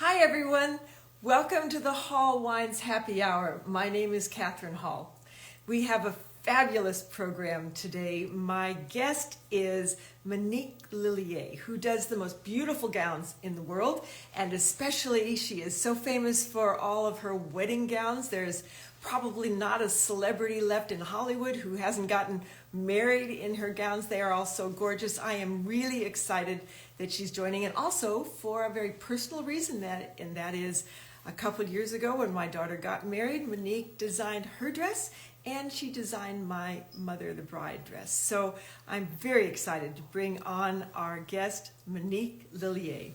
Hi everyone, welcome to the Hall Wines Happy Hour. My name is Kathryn Hall. We have a fabulous program today. My guest is Monique Lhuillier, who does the most beautiful gowns in the world, and especially she is so famous for all of her wedding gowns. There's probably not a celebrity left in Hollywood who hasn't gotten married in her gowns. They are all so gorgeous. I am really excited that she's joining, and also for a very personal reason, and that is a couple years ago when my daughter got married, Monique designed her dress and she designed my mother the bride dress. So I'm very excited to bring on our guest, Monique Lhuillier.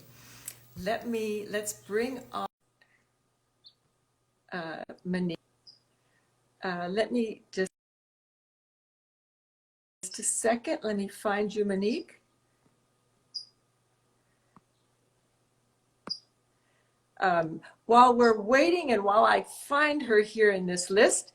Let's bring on Monique. Let me just a second. Let me find you, Monique. While we're waiting and while I find her here in this list,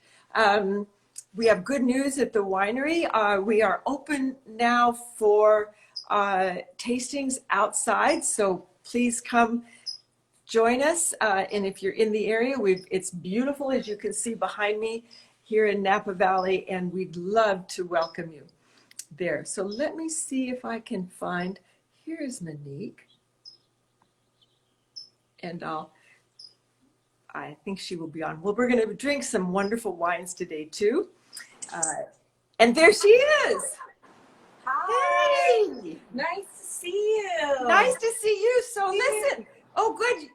we have good news at the winery. We are open now for tastings outside, so please come join us. And if you're in the area, it's beautiful, as you can see behind me here in Napa Valley, and we'd love to welcome you there. So let me see if I can find, here's Monique. And I think she will be on. Well, we're going to drink some wonderful wines today too. And there she is. Hi. Hey. Nice to see you. Nice to see you. So listen, oh good,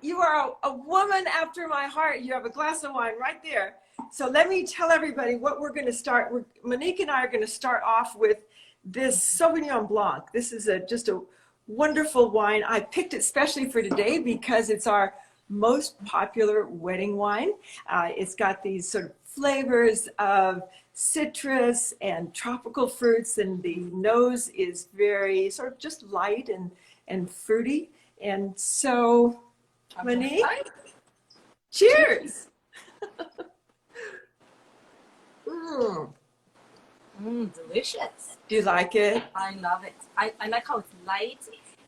you are a woman after my heart. You have a glass of wine right there. So let me tell everybody what we're going to start. Monique and I are going to start off with this Sauvignon Blanc. This is just a wonderful wine. I picked it especially for today because it's our most popular wedding wine. It's got these sort of flavors of citrus and tropical fruits, and the nose is very sort of just light and fruity. And so, Monique, cheers. Delicious. Do you like it? I love it. I like how it's light,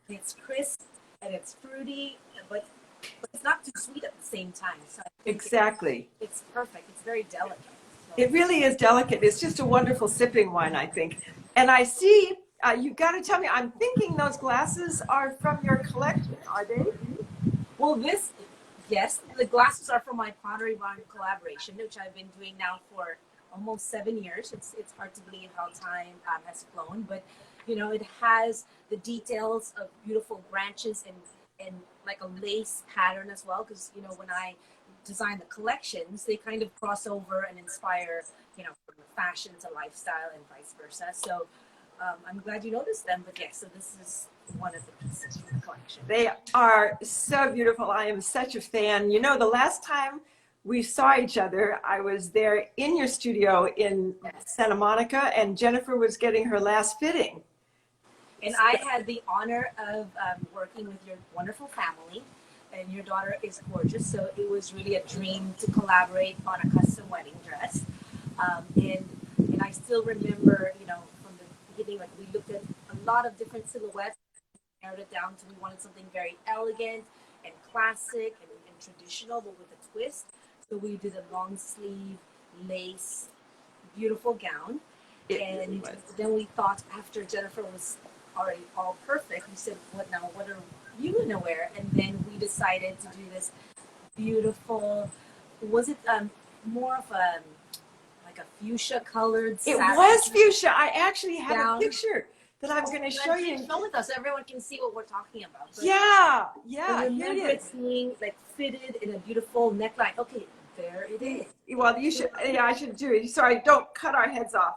and it's crisp, and it's fruity, but it's not too sweet at the same time. So Exactly. it's perfect. It's very delicate. So. It really is delicate. It's just a wonderful sipping wine, I think. And I see, you've got to tell me, I'm thinking those glasses are from your collection, are they? Well, yes, the glasses are from my Pottery Barn collaboration, which I've been doing now for almost 7 years. It's hard to believe how time has flown, but you know, it has the details of beautiful branches and like a lace pattern as well, because you know, when I design the collections, they kind of cross over and inspire, you know, from fashion to lifestyle and vice versa. So I'm glad you noticed them. But yes, so this is one of the pieces from the collection. They are so beautiful. I am such a fan. You know, the last time we saw each other, I was there in your studio in Santa Monica, and Jennifer was getting her last fitting. And I had the honor of working with your wonderful family, and your daughter is gorgeous. So it was really a dream to collaborate on a custom wedding dress. And I still remember, you know, from the beginning, like we looked at a lot of different silhouettes, narrowed it down to we wanted something very elegant and classic and traditional, but with a twist. So we did a long sleeve lace, beautiful gown. And then we thought, after Jennifer was already all perfect, we said, what now? What are you going to wear? And then we decided to do this beautiful, was it more of a, like a fuchsia colored? It was fuchsia. I actually have gown. a picture that I'm going to show you. Show with us, so everyone can see what we're talking about. But yeah. I remember it being like fitted in a beautiful neckline. Okay, there it is. Well, you should, yeah, I should do it. Sorry, don't cut our heads off.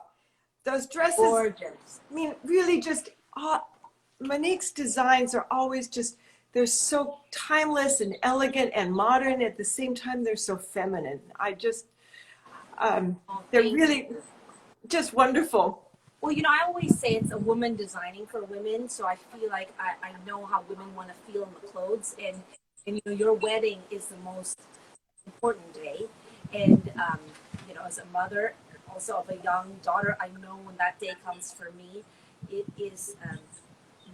Those dresses, Gorgeous. I mean, really just, Monique's designs are always just, they're so timeless and elegant and modern. At the same time, they're so feminine. I just, they're really just wonderful. Well, you know, I always say it's a woman designing for women. So I feel like I know how women want to feel in the clothes. And you know, your wedding is the most important day. And, you know, as a mother, also of a young daughter, I know when that day comes for me, it is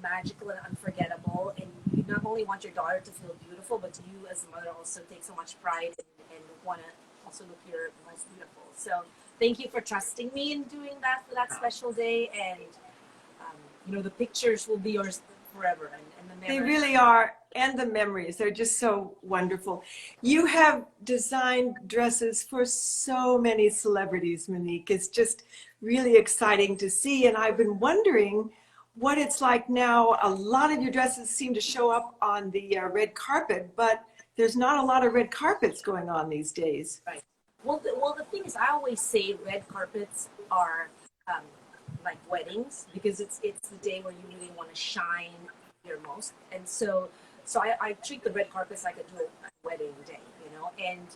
magical and unforgettable. And you not only want your daughter to feel beautiful, but you as a mother also take so much pride and want to also look your most beautiful. So thank you for trusting me in doing that for that special day. And the pictures will be yours forever, and the memories. They really are, and the memories. They're just so wonderful. You have designed dresses for so many celebrities, Monique. It's just really exciting to see, and I've been wondering what it's like now. A lot of your dresses seem to show up on the red carpet, but there's not a lot of red carpets going on these days. Right. Well, the thing is, I always say red carpets are like weddings, because it's the day where you really want to shine your most. And so I treat the red carpets like I do a wedding day, and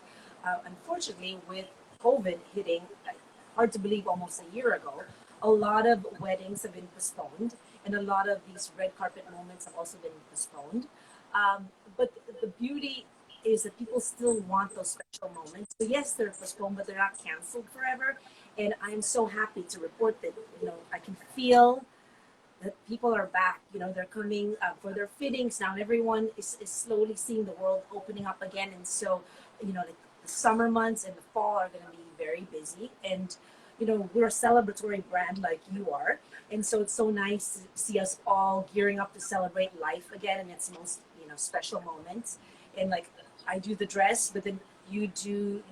unfortunately with COVID hitting, hard to believe, almost a year ago, a lot of weddings have been postponed, and a lot of these red carpet moments have also been postponed. But the beauty is that people still want those special moments. So yes, they're postponed, but they're not canceled forever. And I'm so happy to report that, I can feel that people are back. They're coming for their fittings now. Everyone is slowly seeing the world opening up again. And so, the summer months and the fall are going to be very busy. And, we're a celebratory brand like you are. And so it's so nice to see us all gearing up to celebrate life again in its most, special moments. And like, I do the dress, but then you do,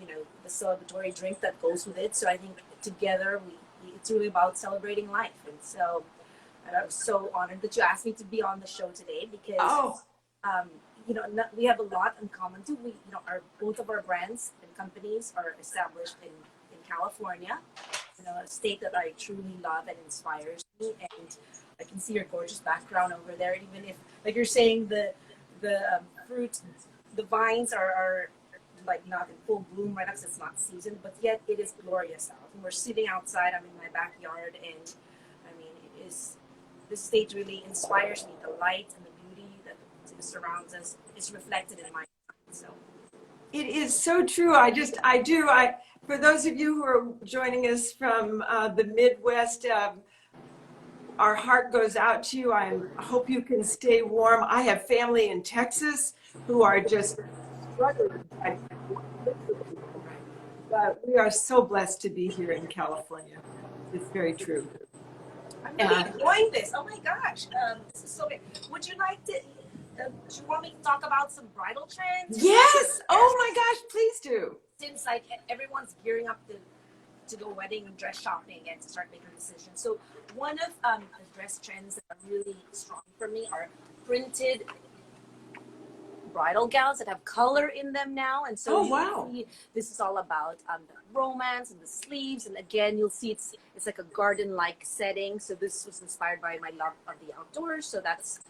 the celebratory drink that goes with it. So I think together it's really about celebrating life. And so I was so honored that you asked me to be on the show today, because we have a lot in common too. We, both of our brands and companies are established in California, a state that I truly love and inspires me. And I can see your gorgeous background over there. Even if, like you're saying, the fruit, the vines are like not in full bloom right now because it's not season, but yet it is glorious out. And we're sitting outside. I'm in my backyard, and I mean, this state really inspires me. The light and the beauty that surrounds us is reflected in my mind. So it is so true. For those of you who are joining us from the Midwest, our heart goes out to you. I hope you can stay warm. I have family in Texas who are just struggling. But we are so blessed to be here in California. It's very true. I'm really enjoying this. Oh my gosh, this is so good. Would you like to? Do you want me to talk about some bridal trends? Yes. Oh my gosh, please do. Since like everyone's gearing up to go wedding and dress shopping and to start making decisions. So one of the dress trends that are really strong for me are printed bridal gowns that have color in them now. And so this is all about the romance and the sleeves. And again, you'll see it's like a garden-like setting. So this was inspired by my love of the outdoors. So that's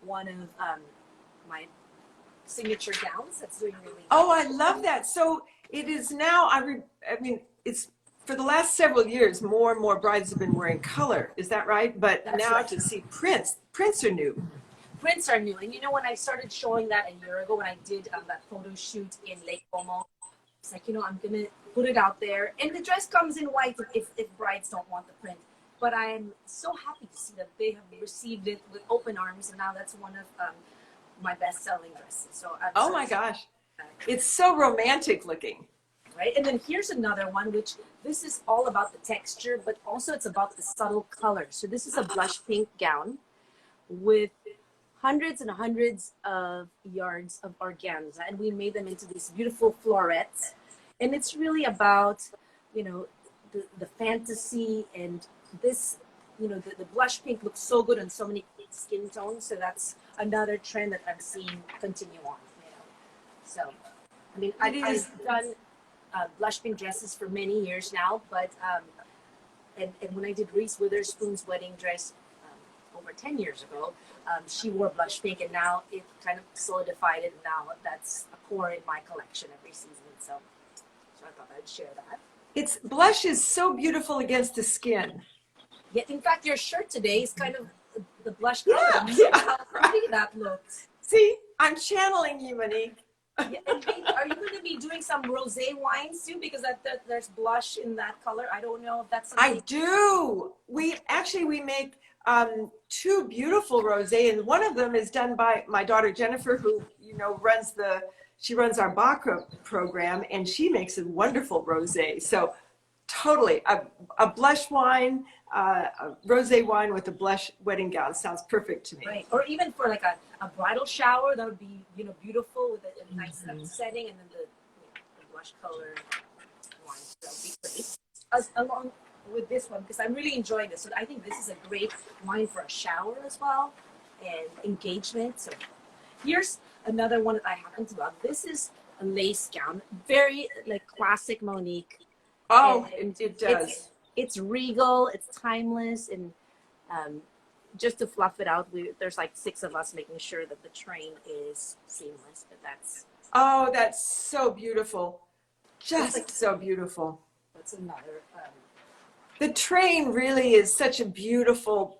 one of my signature gowns that's doing really well. Oh, I love that. So it is now, it's for the last several years, more and more brides have been wearing color. Is that right? But that's now right. To see prints are new. Prints are new. And when I started showing that a year ago, when I did that photo shoot in Lake Como, it's like, I'm going to put it out there. And the dress comes in white if brides don't want the print. But I'm so happy to see that they have received it with open arms. And now that's one of my best-selling dresses. So my gosh. It's so romantic looking. Right? And then here's another one, which this is all about the texture, but also it's about the subtle color. So this is a blush pink gown with hundreds and hundreds of yards of organza, and we made them into these beautiful florets. And it's really about, the fantasy, and this, the blush pink looks so good on so many skin tones. So that's another trend that I'm seeing continue on. So, I've done blush pink dresses for many years now, but and when I did Reese Witherspoon's wedding dress over 10 years ago, she wore blush pink, and now it kind of solidified it. Now that's a core in my collection every season. So I thought I'd share that. Blush is so beautiful against the skin. Yeah, in fact, your shirt today is kind of the blush color. Yeah. How pretty that looks. See, I'm channeling you, Monique. Yeah, and are you going to be doing some rosé wines too? Because there's blush in that color. I don't know if that's something. I do. We make two beautiful rosé, and one of them is done by my daughter Jennifer, who she runs our Bacra program, and she makes a wonderful rosé. So totally, a blush wine, a rosé wine with a blush wedding gown sounds perfect to me. Right, or even for like a bridal shower, that would be beautiful with a nice setting, and then the blush color wine, so that would be great. Along with this one, because I'm really enjoying this. So I think this is a great wine for a shower as well, and engagement. So here's another one that I happen to love. This is a lace gown, very like classic Monique. Oh, it does. It's regal, it's timeless, and just to fluff it out, there's like 6 of us making sure that the train is seamless. But that's so beautiful, just like, so beautiful. That's another. The train really is such a beautiful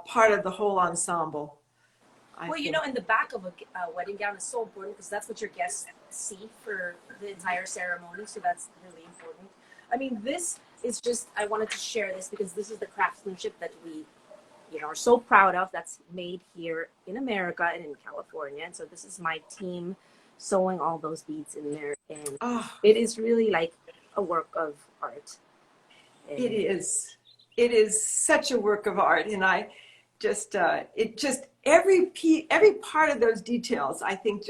part of the whole ensemble. Well, in the back of a wedding gown is so important because that's what your guests see for the entire ceremony. So that's really important. I mean, this is just, I wanted to share this because this is the craftsmanship that we, are so proud of, that's made here in America and in California. And so this is my team sewing all those beads in there. And it is really like a work of art. And it is. It is such a work of art. And I just, every part of those details, I think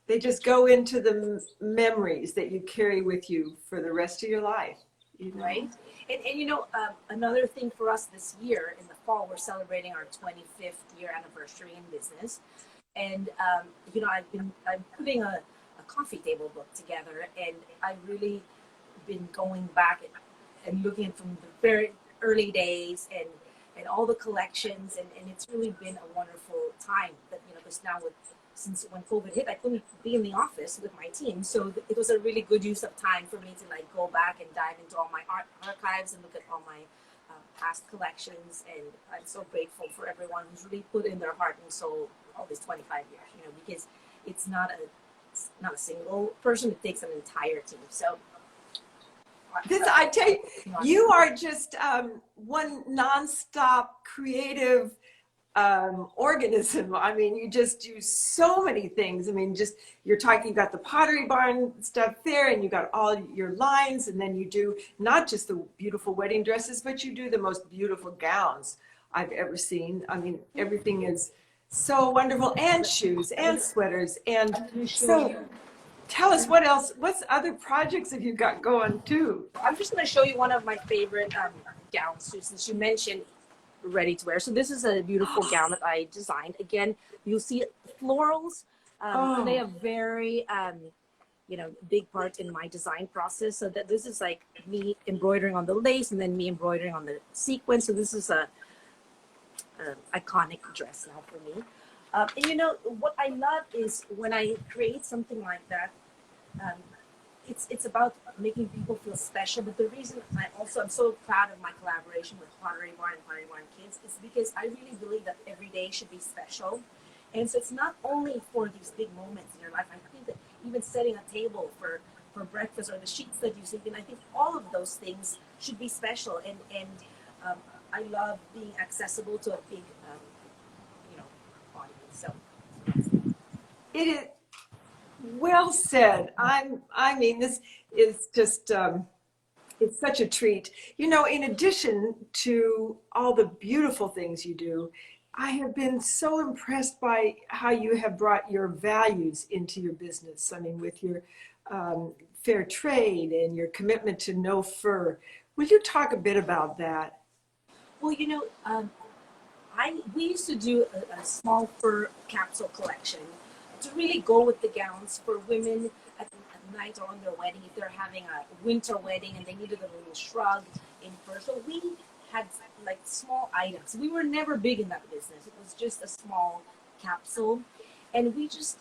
they just go into the memories that you carry with you for the rest of your life. Right. And another thing for us this year in the fall, we're celebrating our 25th year anniversary in business. And, I'm putting a coffee table book together, and I've really been going back and looking from the very early days and all the collections. And it's really been a wonderful time that, because now since when COVID hit, I couldn't be in the office with my team. So it was a really good use of time for me to like go back and dive into all my archives and look at all my past collections. And I'm so grateful for everyone who's really put in their heart and soul all these 25 years, because it's not a single person, it takes an entire team. So I tell you, you are just one nonstop creative organism. I mean, you just do so many things. I mean, you're talking about the Pottery Barn stuff there, and you got all your lines, and then you do not just the beautiful wedding dresses, but you do the most beautiful gowns I've ever seen. I mean, everything is so wonderful, and shoes and sweaters. And so tell us what other projects have you got going too? I'm just going to show you one of my favorite gowns, since you mentioned ready to wear. So this is a beautiful gown that I designed. Again, you'll see florals. They have very, big part in my design process. So that this is like me embroidering on the lace and then me embroidering on the sequins. So this is a iconic dress now for me. And what I love is when I create something like that, it's about making people feel special. But the reason I'm so proud of my collaboration with Pottery Barn and Pottery Barn Kids is because I really believe that every day should be special. And so it's not only for these big moments in your life. I think that even setting a table for breakfast, or the sheets that you sleep in, I think all of those things should be special. And I love being accessible to a big, audience. So it is. Well said. I mean, this is just, it's such a treat. In addition to all the beautiful things you do, I have been so impressed by how you have brought your values into your business. I mean, with your fair trade and your commitment to no fur. Will you talk a bit about that? Well, we used to do a small fur capsule collection to really go with the gowns for women at night or on their wedding, if they're having a winter wedding and they needed a little shrug in fur. So we had like small items. We were never big in that business. It was just a small capsule. And we just,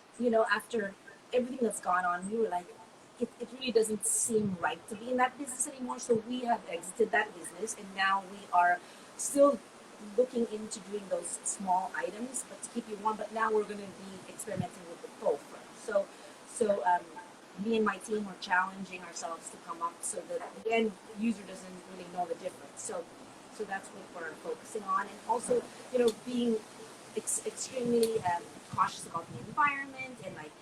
after everything that's gone on, we were like, it really doesn't seem right to be in that business anymore. So we have exited that business, and now we are still looking into doing those small items, but to keep you warm. But now we're going to be experimenting with the faux fur. So me and my team are challenging ourselves to come up so that the end user doesn't really know the difference. So So that's what we're focusing on, and also, being extremely cautious about the environment and like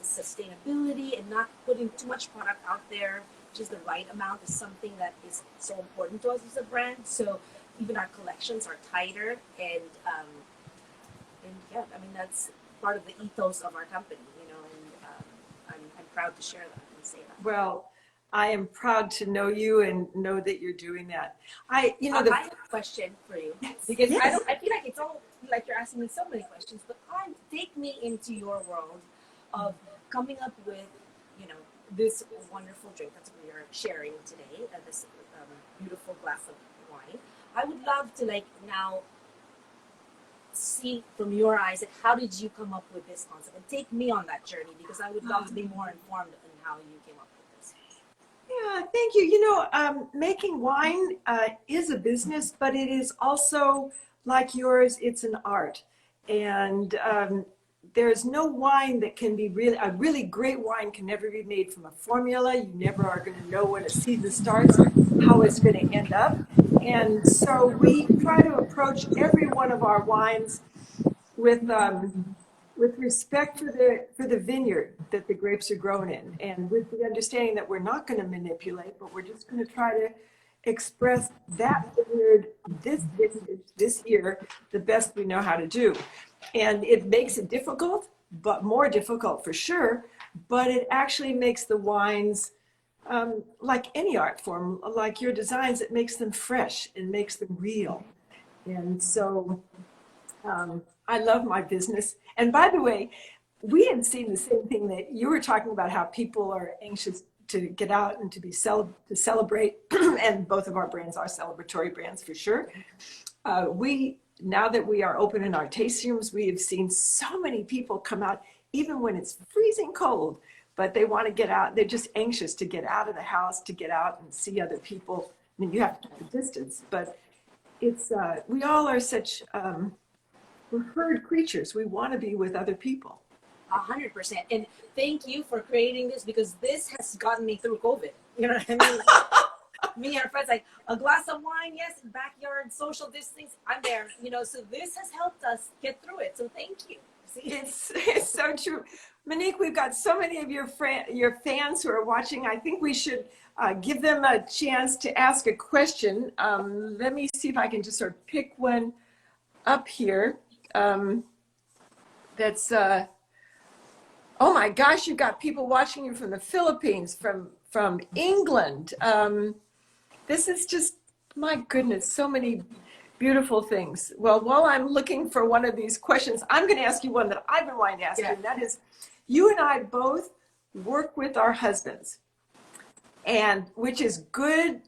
sustainability, and not putting too much product out there. Just the right amount is something that is so important to us as a brand. So even our collections are tighter, and yeah, I mean that's part of the ethos of our company, and I'm proud to share that and say that. Well, I am proud to know you and know that you're doing that. I have a question for you, because Yes. I feel like it's all like you're asking me so many questions, but take me into your world of coming up with, this wonderful drink that we are sharing today, this beautiful glass of wine. I would love to like now see from your eyes, like, how did you come up with this concept, and take me on that journey, because I would love to be more informed on how you came up with this. Yeah, thank you. Making wine is a business, but it is also like yours, it's an art. And there's no wine that can be a really great wine can never be made from a formula. You never are going to know when a season starts, how it's going to end up. And so we try to approach every one of our wines with respect for the vineyard that the grapes are grown in, and with the understanding that we're not going to manipulate, but we're just going to try to express that vineyard, this vintage, this year, the best we know how to do. And it makes it difficult, but more difficult for sure. But it actually makes the wines, like any art form, like your designs, it makes them fresh and makes them real. And so I love my business. And by the way, we had seen the same thing that you were talking about, how people are anxious to get out and to celebrate. And both of our brands are celebratory brands for sure. Now that we are open in our tasting rooms, we have seen so many people come out, even when it's freezing cold, but they want to get out. They're just anxious to get out of the house, to get out and see other people. I mean, you have to keep a distance, but it's we all are such we're herd creatures. We want to be with other people. 100%. And thank you for creating this, because this has gotten me through COVID. You know what I mean? Me and our friends, like a glass of wine, yes, backyard, social distancing, I'm there. So this has helped us get through it. So thank you. See? It's so true. Monique, we've got so many of your fans who are watching. I think we should give them a chance to ask a question. Let me see if I can just sort of pick one up here. That's oh my gosh, you've got people watching you from the Philippines, from England. This is just, my goodness, so many beautiful things. Well, while I'm looking for one of these questions, I'm going to ask you one that I've been wanting to ask you, and that is, you and I both work with our husbands, and which is good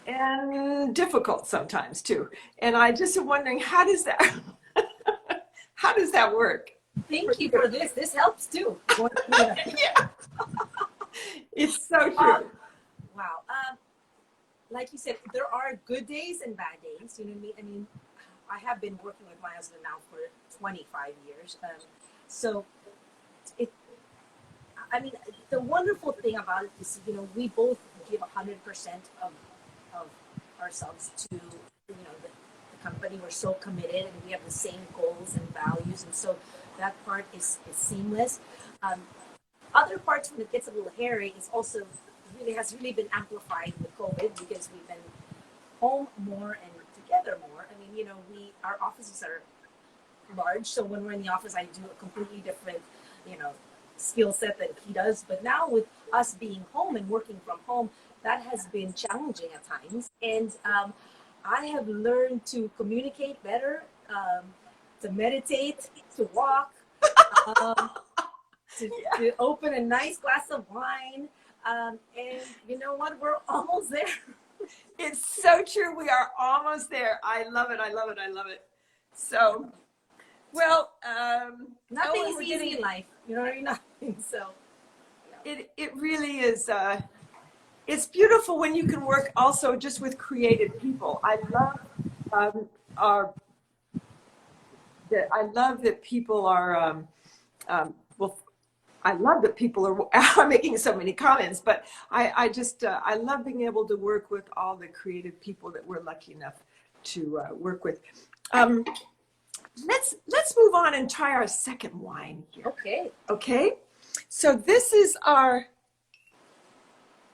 and difficult sometimes too. And I just am wondering, how does that how does that work? Thank you for this. This helps too. Yeah. It's so true. Wow. Like you said, there are good days and bad days. You know what I mean? I have been working with my husband now for 25 years. So the wonderful thing about it is, we both give 100% of ourselves to, the company. We're so committed, and we have the same goals and values. And so that part is seamless. Other parts, when it gets a little hairy, is also has really been amplified with COVID, because we've been home more and together more. I mean, our offices are large, so when we're in the office, I do a completely different, skill set than he does. But now with us being home and working from home, that has been challenging at times. And I have learned to communicate better, to meditate, to walk, to open a nice glass of wine. And you know what? We're almost there. It's so true. We are almost there. I love it. I love it. I love it. So, well, nothing is easy in life. You know what I mean? Nothing. So, it really is. It's beautiful when you can work also just with creative people. I love I love that people are well. I love that people are making so many comments, but I love being able to work with all the creative people that we're lucky enough work with. Let's move on and try our second wine here. Okay. Okay. So this is a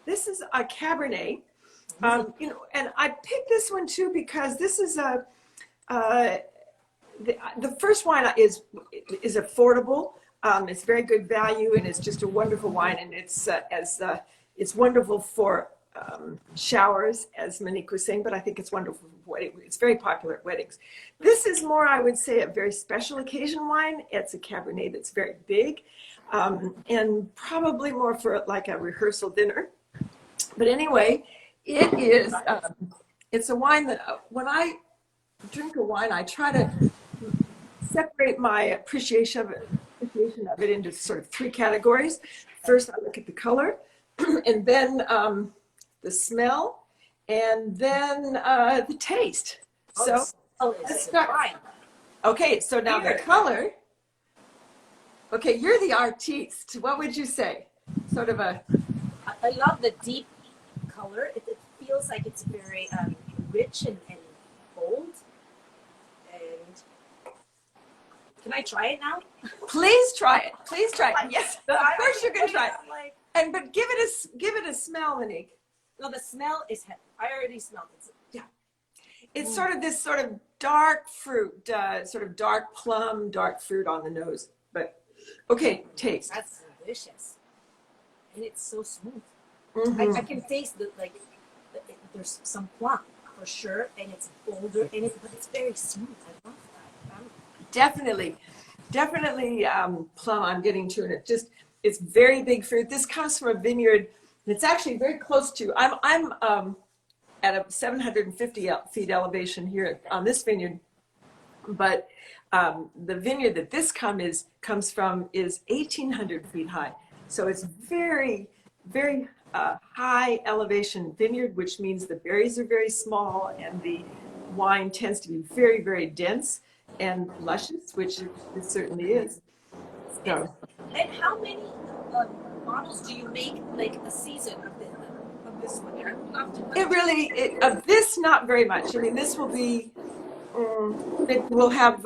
Cabernet. You know, and I picked this one too because this is the first wine is affordable. It's very good value, and it's just a wonderful wine. And it's wonderful for showers, as Monique was saying. But I think it's wonderful for wedding. It's very popular at weddings. This is more, I would say, a very special occasion wine. It's a Cabernet that's very big, and probably more for like a rehearsal dinner. But anyway, it is. It's a wine that when I drink a wine, I try to separate my appreciation of it into sort of three categories. First, I look at the color, and then the smell, and then the taste. So let's start. Okay, so now the color. Okay, you're the artiste. What would you say? Sort of a. I love the deep color. It feels like it's very rich and bold. And can I try it now? Please try it. Please try it. Yes, of course you can try it. And but give it a smell, Monique. No, the smell is heavy. I already smelled it. Yeah, it's sort of this sort of dark fruit, sort of dark plum, dark fruit on the nose. But okay, taste. That's delicious, and it's so smooth. Mm-hmm. I can taste there's some plum for sure, and it's bolder, but it's very smooth. I love that. Definitely plum. I'm getting to it. It's very big fruit. This comes from a vineyard. It's actually very close to. I'm at a 750 feet elevation here on this vineyard, but the vineyard that this comes from is 1,800 feet high. So it's very, very high elevation vineyard, which means the berries are very small and the wine tends to be very, very dense and luscious, which it certainly is. So. And how many bottles do you make like a season of this one? Of this, not very much. I mean, this will be, we'll have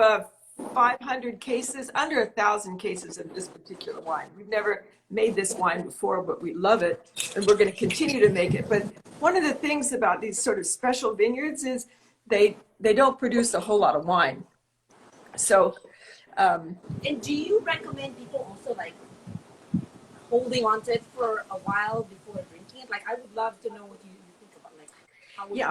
500 cases, under 1,000 cases of this particular wine. We've never made this wine before, but we love it, and we're going to continue to make it. But one of the things about these sort of special vineyards is they don't produce a whole lot of wine. So, and do you recommend people also like holding on to it for a while before drinking it? Like, I would love to know what you think about, like, how would you.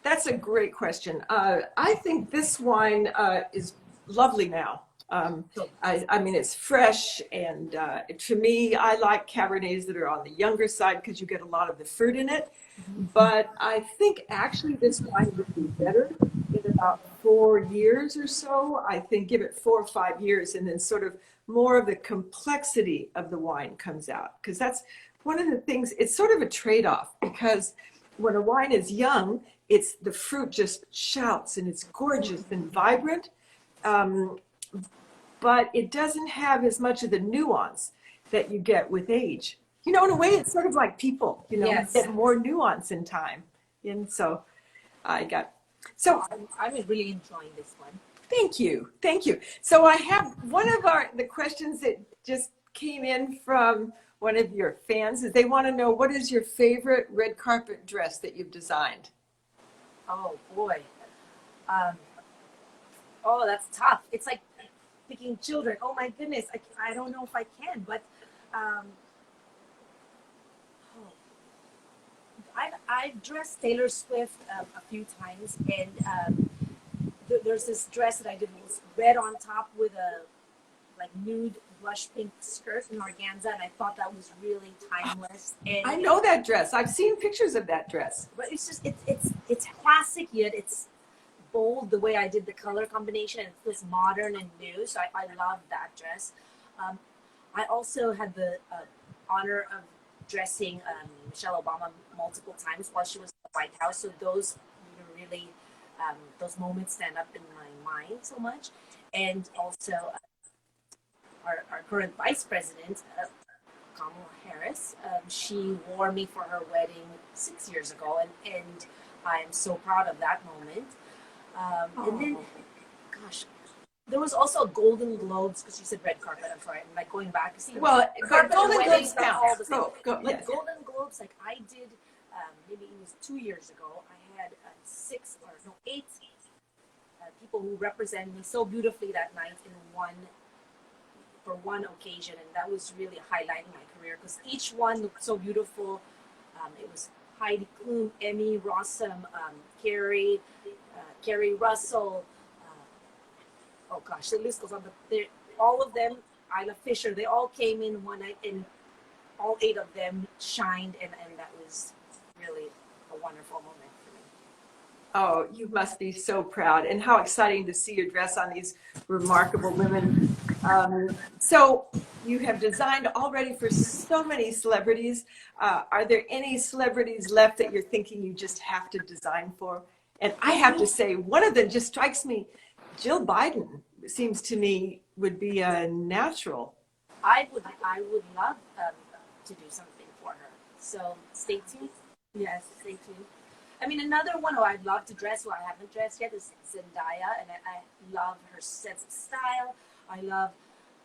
That's a great question. I think this wine is lovely now. I mean, it's fresh, and to me, I like Cabernets that are on the younger side because you get a lot of the fruit in it. But I think actually this wine would be better in about 4 years or so. I think give it 4 or 5 years, and then sort of more of the complexity of the wine comes out. Because that's one of the things, it's sort of a trade-off, because when a wine is young, the fruit just shouts and it's gorgeous and vibrant. But it doesn't have as much of the nuance that you get with age. You know, in a way, it's sort of like people, you know, Yes. get more nuance in time. And so I'm really enjoying this one. Thank you. So I have one of the questions that just came in from one of your fans is they want to know, what is your favorite red carpet dress that you've designed? Oh boy. That's tough. It's like picking children. Oh my goodness. I don't know if I can, but I've dressed Taylor Swift a few times, and there's this dress that I did. It was red on top with a like nude blush pink skirt and organza, and I thought that was really timeless. And I know that dress. I've seen pictures of that dress. But it's just it's classic, yet it's bold the way I did the color combination, and it feels modern and new. So I love that dress. I also had the honor of dressing Michelle Obama multiple times while she was in the White House. So those really those moments stand up in my mind so much. And also our current vice president, Kamala Harris, she wore me for her wedding 6 years ago, and I am so proud of that moment. And then, gosh, there was also a Golden Globes, because you said red carpet. I'm sorry, I'm like going back. See, Well, but Golden Globes not all the counts. same. Go, But yes. Golden Globes, like I did, maybe it was 2 years ago. I had eight people who represented me so beautifully that night for one occasion, and that was really highlighting my career because each one looked so beautiful. It was Heidi Klum, Emmy Rossum, Carrie Russell. Oh gosh, the list goes on. But all of them, Isla Fisher, they all came in one night, and all 8 of them shined, and that was really a wonderful moment for me. Oh, you must be so proud, and how exciting to see your dress on these remarkable women. So you have designed already for so many celebrities. Are there any celebrities left that you're thinking you just have to design for? And I have to say, one of them just strikes me. Jill Biden seems to me would be a natural. I would love to do something for her. So stay tuned. Yes, stay tuned. I mean, another one who I'd love to dress, who I haven't dressed yet, is Zendaya, and I love her sense of style. I love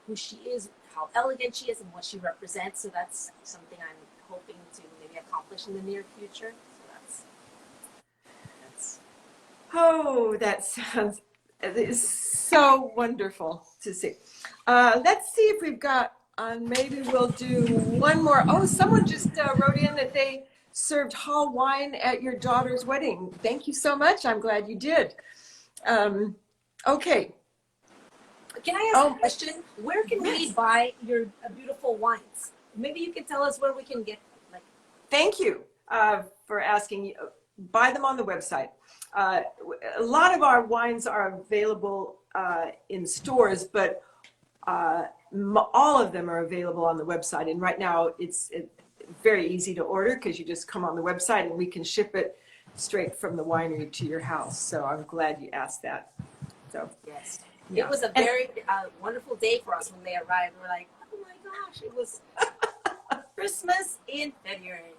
who she is, how elegant she is, and what she represents. So that's something I'm hoping to maybe accomplish in the near future. So that's. Oh, that sounds it is so wonderful to see. Let's see if we've got, maybe we'll do one more. Oh, someone just wrote in that they served hall wine at your daughter's wedding. Thank you so much. I'm glad you did. Okay. Can I ask a question? Where can we buy your beautiful wines? Maybe you can tell us where we can get them. Thank you for asking. Buy them on the website. A lot of our wines are available in stores, but all of them are available on the website. And right now it's very easy to order because you just come on the website and we can ship it straight from the winery to your house. So I'm glad you asked that. So yes, yeah. It was a very wonderful day for us when they arrived. We're like, oh my gosh, it was Christmas in February.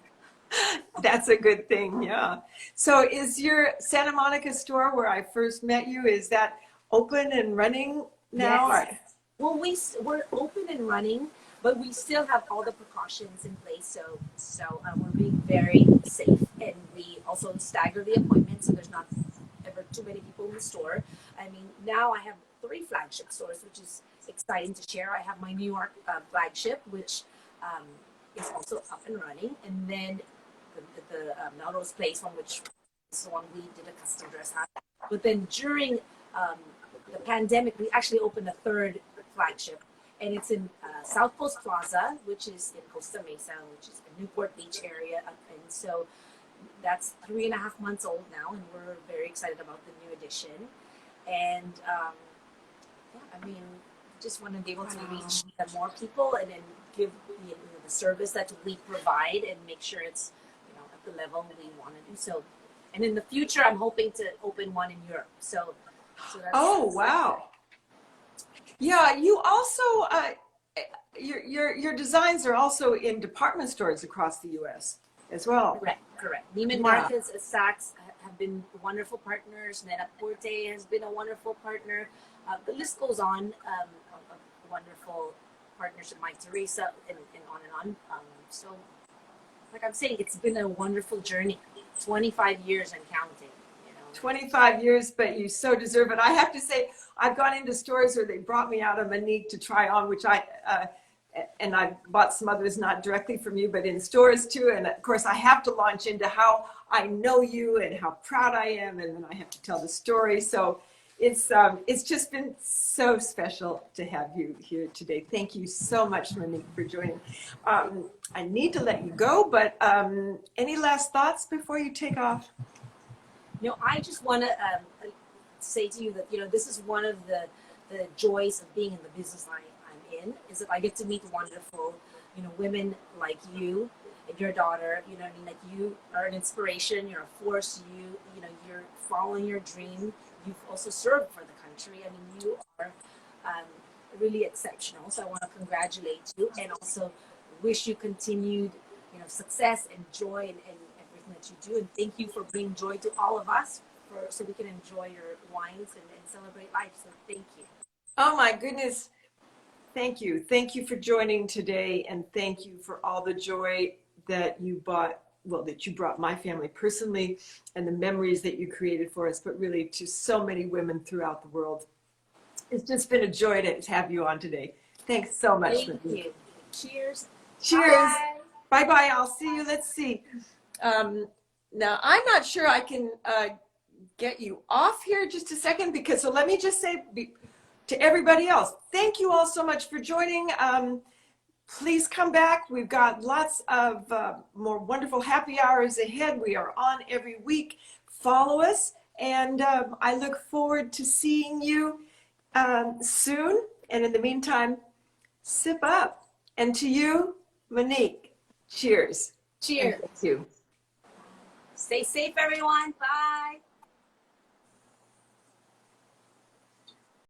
That's a good thing, yeah. So is your Santa Monica store where I first met you, is that open and running now? Yes. Well, we're open and running, but we still have all the precautions in place. So we're being very safe, and we also stagger the appointments, so there's not ever too many people in the store. I mean, now I have 3 flagship stores, which is exciting to share. I have my New York flagship, which is also up and running, and then the Melrose Place one, which is the one we did a custom dress at. But then during the pandemic, we actually opened a 3rd flagship, and it's in South Coast Plaza, which is in Costa Mesa, which is a Newport Beach area. And so that's 3.5 months old now, and we're very excited about the new addition. And I mean, just want to be able to reach more people and then give the service that we provide and make sure it's at the level we want to do. So, and in the future, I'm hoping to open one in Europe. So that's wow. Yeah, you also your designs are also in department stores across the U.S. as well. Correct. Neiman Marcus, Saks have been wonderful partners. Net-a-Porter has been a wonderful partner. The list goes on of wonderful partnership, Mike Teresa, and on. So, like I'm saying, it's been a wonderful journey. 25 years and counting. 25 years, but you so deserve it. I have to say, I've gone into stores where they brought me out a Monique to try on, which and I bought some others, not directly from you, but in stores too. And of course, I have to launch into how I know you and how proud I am, and then I have to tell the story. So it's just been so special to have you here today. Thank you so much, Monique, for joining. I need to let you go, but any last thoughts before you take off? I just want to say to you that, this is one of the joys of being in the business I'm in, is that I get to meet wonderful, women like you and your daughter, that you are an inspiration, you're a force, you're following your dream. You've also served for the country. I mean, you are really exceptional. So I want to congratulate you and also wish you continued, success and joy and everything that you do. And thank you for bringing joy to all of us so we can enjoy your wines and celebrate life. So thank you. Oh my goodness. Thank you. Thank you for joining today. And thank you for all the joy that you brought my family personally, and the memories that you created for us, but really to so many women throughout the world. It's just been a joy to have you on today. Thanks so much. Thank you. Cheers. Cheers. Bye-bye. I'll see you. Let's see. Now, I'm not sure I can get you off here just a second, because, so let me just say to everybody else, thank you all so much for joining. Please come back. We've got lots of more wonderful happy hours ahead. We are on every week. Follow us, and I look forward to seeing you soon. And in the meantime, sip up. And to you, Monique, cheers. Cheers. And thank you. Stay safe, everyone. Bye.